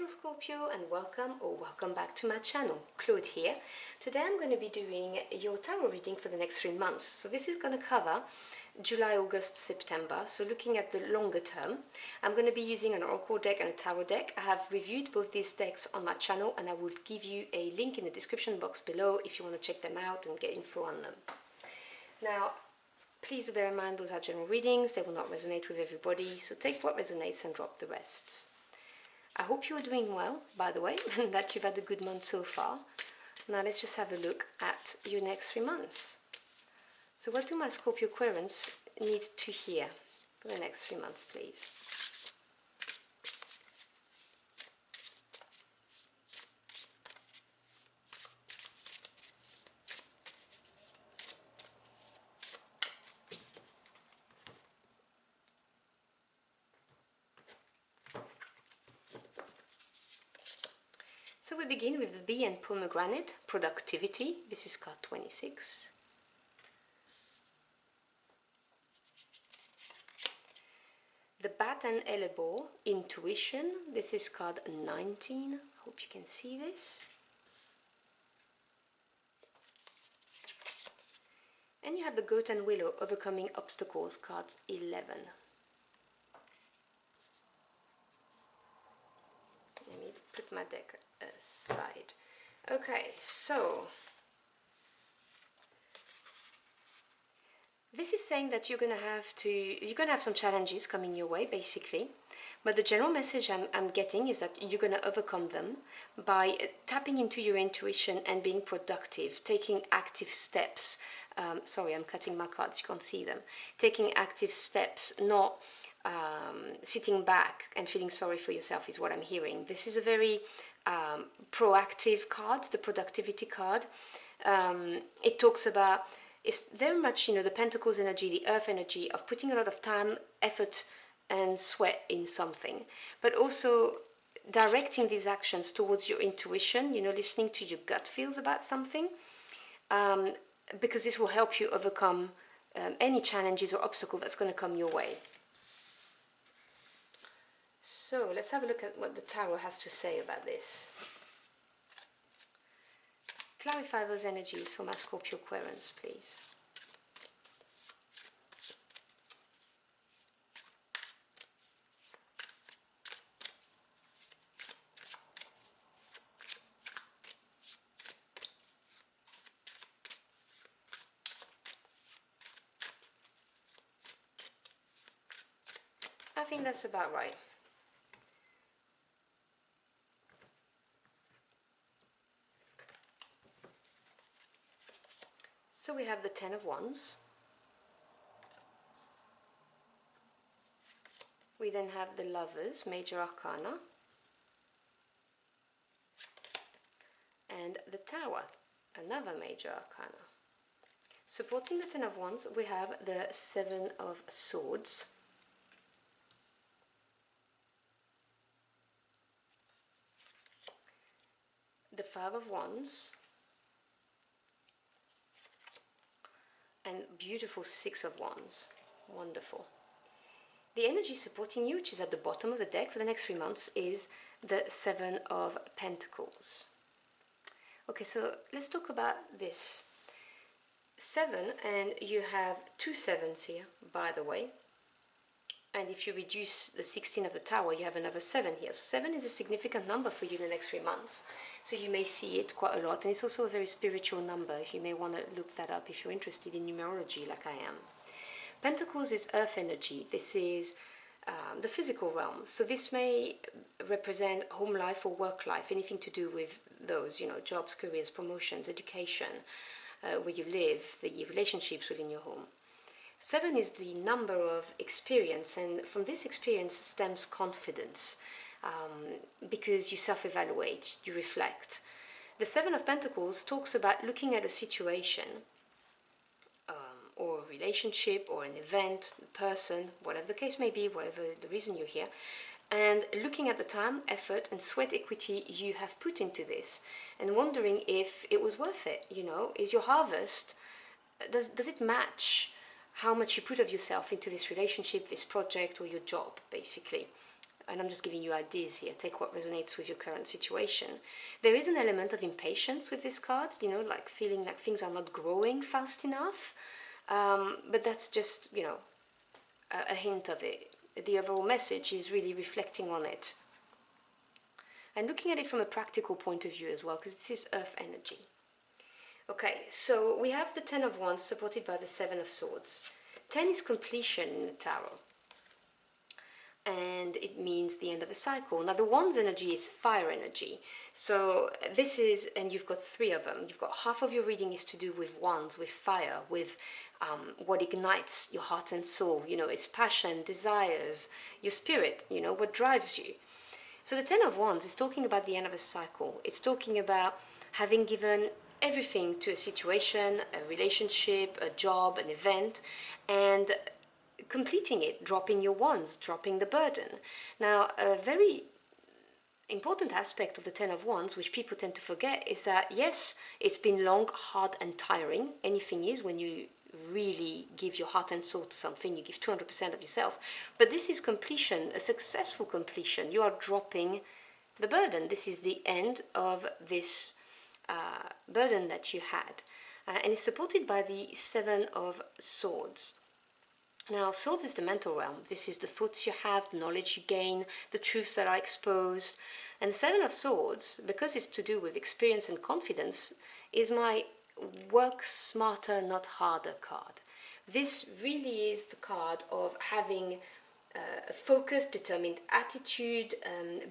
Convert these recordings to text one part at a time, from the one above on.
Bonjour Scorpio and welcome back to my channel. Claude here. Today I'm going to be doing your tarot reading for the next 3 months. So this is going to cover July, August, September. So looking at the longer term, I'm going to be using an oracle deck and a tarot deck. I have reviewed both these decks on my channel and I will give you a link in the description box below if you want to check them out and get info on them. Now, please do bear in mind those are general readings. They will not resonate with everybody. So take what resonates and drop the rest. I hope you're doing well, by the way, and that you've had a good month so far. Now let's just have a look at your next 3 months. So what do my Scorpio Aquarians need to hear for the next 3 months, please? So we begin with the bee and pomegranate, productivity. This is card 26. The bat and hellebore, intuition. This is card 19. Hope you can see this. And you have the goat and willow, overcoming obstacles, card 11. Let me put my deck aside. Okay, so this is saying that you're gonna have some challenges coming your way, basically. But the general message I'm getting is that you're gonna overcome them by tapping into your intuition and being productive, taking active steps. Sorry, I'm cutting my cards, you can't see them. Taking active steps, not sitting back and feeling sorry for yourself is what I'm hearing. This is a very proactive card, the productivity card. It talks about, it's very much, the Pentacles energy, the earth energy of putting a lot of time, effort and sweat in something, but also directing these actions towards your intuition, listening to your gut feels about something, because this will help you overcome any challenges or obstacle that's going to come your way. So let's have a look at what the tarot has to say about this. Clarify those energies for my Scorpio Aquarians, please. I think that's about right. So we have the Ten of Wands. We then have the Lovers, Major Arcana. And the Tower, another Major Arcana. Supporting the Ten of Wands, we have the Seven of Swords. The Five of Wands. And beautiful Six of Wands. Wonderful. The energy supporting you, which is at the bottom of the deck for the next 3 months, is the Seven of Pentacles. Okay, so let's talk about this. 7, and you have 2 sevens here, by the way. And if you reduce the 16 of the Tower, you have another 7 here. So 7 is a significant number for you in the next 3 months. So you may see it quite a lot. And it's also a very spiritual number. You may want to look that up if you're interested in numerology like I am. Pentacles is earth energy. This is the physical realm. So this may represent home life or work life. Anything to do with those, jobs, careers, promotions, education, where you live, the relationships within your home. 7 is the number of experience, and from this experience stems confidence, because you self-evaluate, you reflect. The 7 of Pentacles talks about looking at a situation, or a relationship, or an event, a person, whatever the case may be, whatever the reason you're here, and looking at the time, effort, and sweat equity you have put into this, and wondering if it was worth it. Is your harvest, does it match how much you put of yourself into this relationship, this project, or your job, basically? and I'm just giving you ideas here, take what resonates with your current situation. There is an element of impatience with this card, you know, like feeling like things are not growing fast enough. But that's just, you know, a hint of it. The overall message is really reflecting on it. And looking at it from a practical point of view as well, because this is earth energy. Okay, so we have the Ten of Wands supported by the Seven of Swords. 10 is completion in the tarot. And it means the end of a cycle. Now the Wands energy is fire energy. So this is, and you've got 3 of them. You've got half of your reading is to do with wands, with fire, with what ignites your heart and soul. You know, it's passion, desires, your spirit, you know, what drives you. So the Ten of Wands is talking about the end of a cycle. It's talking about having given everything to a situation, a relationship, a job, an event, and completing it, dropping your wands, dropping the burden. Now, a very important aspect of the Ten of Wands, which people tend to forget, is that yes, it's been long, hard and tiring. Anything is when you really give your heart and soul to something, you give 200% of yourself. But this is completion, a successful completion. You are dropping the burden. This is the end of this burden that you had. And it's supported by the Seven of Swords. Now, swords is the mental realm. This is the thoughts you have, the knowledge you gain, the truths that are exposed. And the Seven of Swords, because it's to do with experience and confidence, is my work smarter, not harder card. This really is the card of having a focused, determined attitude,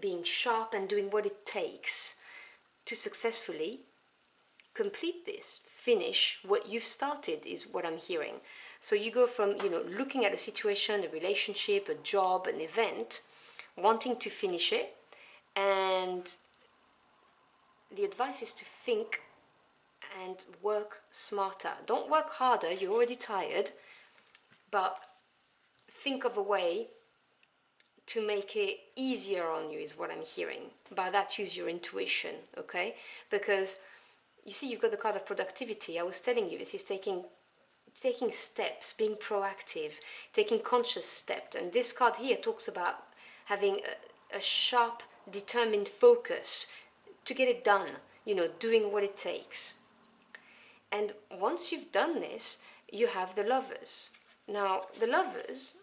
being sharp and doing what it takes to successfully complete this, finish what you've started, is what I'm hearing. So you go from, you know, looking at a situation, a relationship, a job, an event, wanting to finish it, and the advice is to think and work smarter. Don't work harder, you're already tired, but think of a way to make it easier on you, is what I'm hearing. By that, use your intuition, okay? Because you see, you've got the card of productivity. I was telling you, this is taking steps, being proactive, taking conscious steps. And this card here talks about having a sharp, determined focus to get it done, you know, doing what it takes. And once you've done this, you have the Lovers. Now, the Lovers,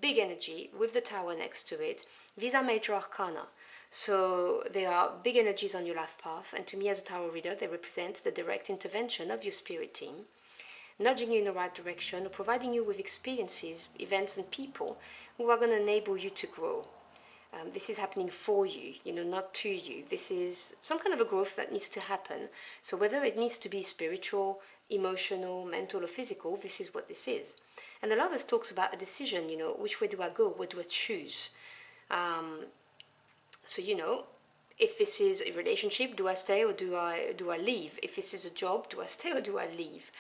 big energy with the Tower next to it. These are major arcana. So they are big energies on your life path. And to me as a tarot reader, they represent the direct intervention of your spirit team, nudging you in the right direction or providing you with experiences, events and people who are going to enable you to grow. This is happening for you, you know, not to you. This is some kind of a growth that needs to happen. So whether it needs to be spiritual, emotional, mental or physical, this is what this is. And the Lovers talks about a decision, you know, which way do I go? What do I choose? So, you know, if this is a relationship, do I stay or do I leave? If this is a job, do I stay or do I leave?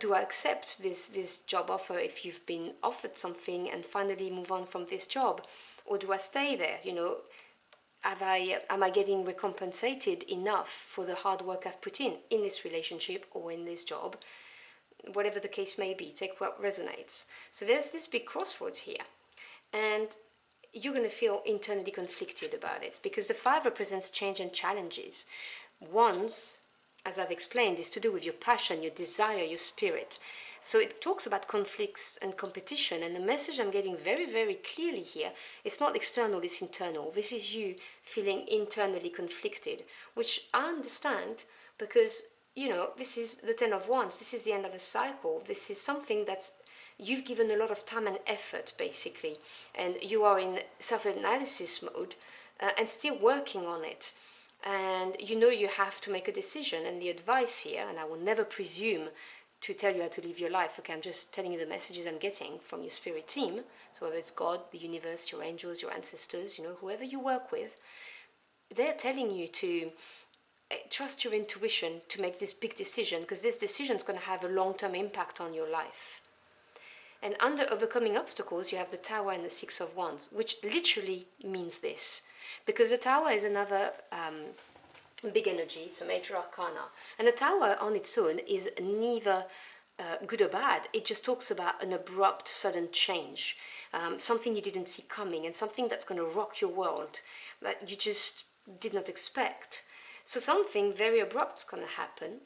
Do I accept this job offer if you've been offered something and finally move on from this job? Or do I stay there? You know, am I getting recompensated enough for the hard work I've put in this relationship or in this job? Whatever the case may be, take what resonates. So there's this big crossroads here. And you're going to feel internally conflicted about it because the 5 represents change and challenges. Wands, as I've explained, is to do with your passion, your desire, your spirit. So it talks about conflicts and competition, and the message I'm getting very, very clearly here, it's not external, it's internal. This is you feeling internally conflicted, which I understand because, you know, this is the 10 of Wands, this is the end of a cycle, this is something that's you've given a lot of time and effort, basically, and you are in self-analysis mode and still working on it. And you know you have to make a decision, and the advice here, and I will never presume to tell you how to live your life, okay, I'm just telling you the messages I'm getting from your spirit team, so whether it's God, the universe, your angels, your ancestors, you know, whoever you work with, they're telling you to trust your intuition to make this big decision, because this decision is going to have a long-term impact on your life. And under overcoming obstacles, you have the Tower and the 6 of Wands, which literally means this. Because the Tower is another big energy, it's a major arcana. And the Tower on its own is neither good or bad. It just talks about an abrupt, sudden change, something you didn't see coming, and something that's going to rock your world that you just did not expect. So something very abrupt is going to happen,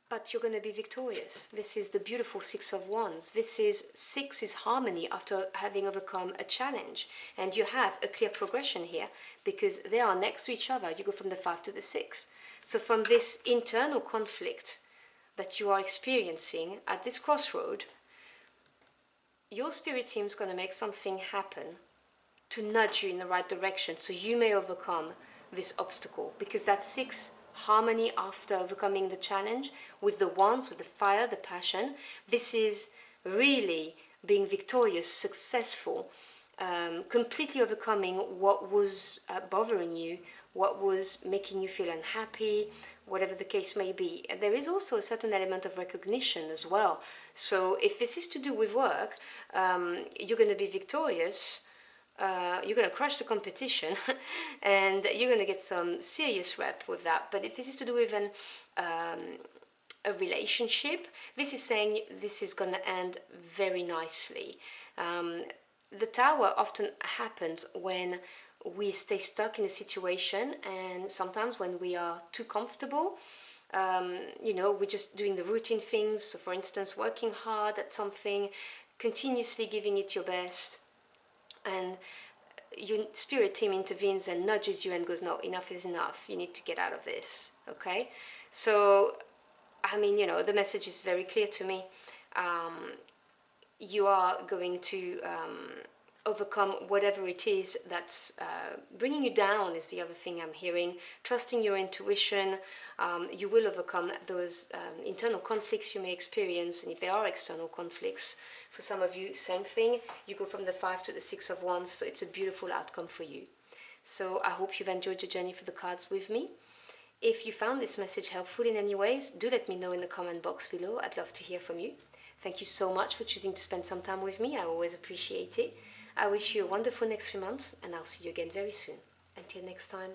but you're going to be victorious. This is the beautiful Six of Wands. Six is harmony after having overcome a challenge. And you have a clear progression here because they are next to each other. You go from the 5 to the 6. So from this internal conflict that you are experiencing at this crossroad, your spirit team is going to make something happen to nudge you in the right direction so you may overcome this obstacle, because that 6 harmony after overcoming the challenge with the wands, with the fire, the passion, this is really being victorious, successful, completely overcoming what was bothering you, what was making you feel unhappy, whatever the case may be. And there is also a certain element of recognition as well. So if this is to do with work, you're going to be victorious. You're going to crush the competition and you're going to get some serious rep with that. But if this is to do with a relationship, this is saying this is going to end very nicely. The Tower often happens when we stay stuck in a situation, and sometimes when we are too comfortable. We're just doing the routine things. So for instance, working hard at something, continuously giving it your best, and your spirit team intervenes and nudges you and goes, no, enough is enough, you need to get out of this. Okay, so the message is very clear to me. You are going to overcome whatever it is that's bringing you down, is the other thing I'm hearing. Trusting your intuition. You will overcome those internal conflicts you may experience, and if there are external conflicts, for some of you, same thing. You go from the 5 to the 6 of Wands, so it's a beautiful outcome for you. So I hope you've enjoyed the journey for the cards with me. If you found this message helpful in any ways, do let me know in the comment box below. I'd love to hear from you. Thank you so much for choosing to spend some time with me. I always appreciate it. I wish you a wonderful next few months, and I'll see you again very soon. Until next time.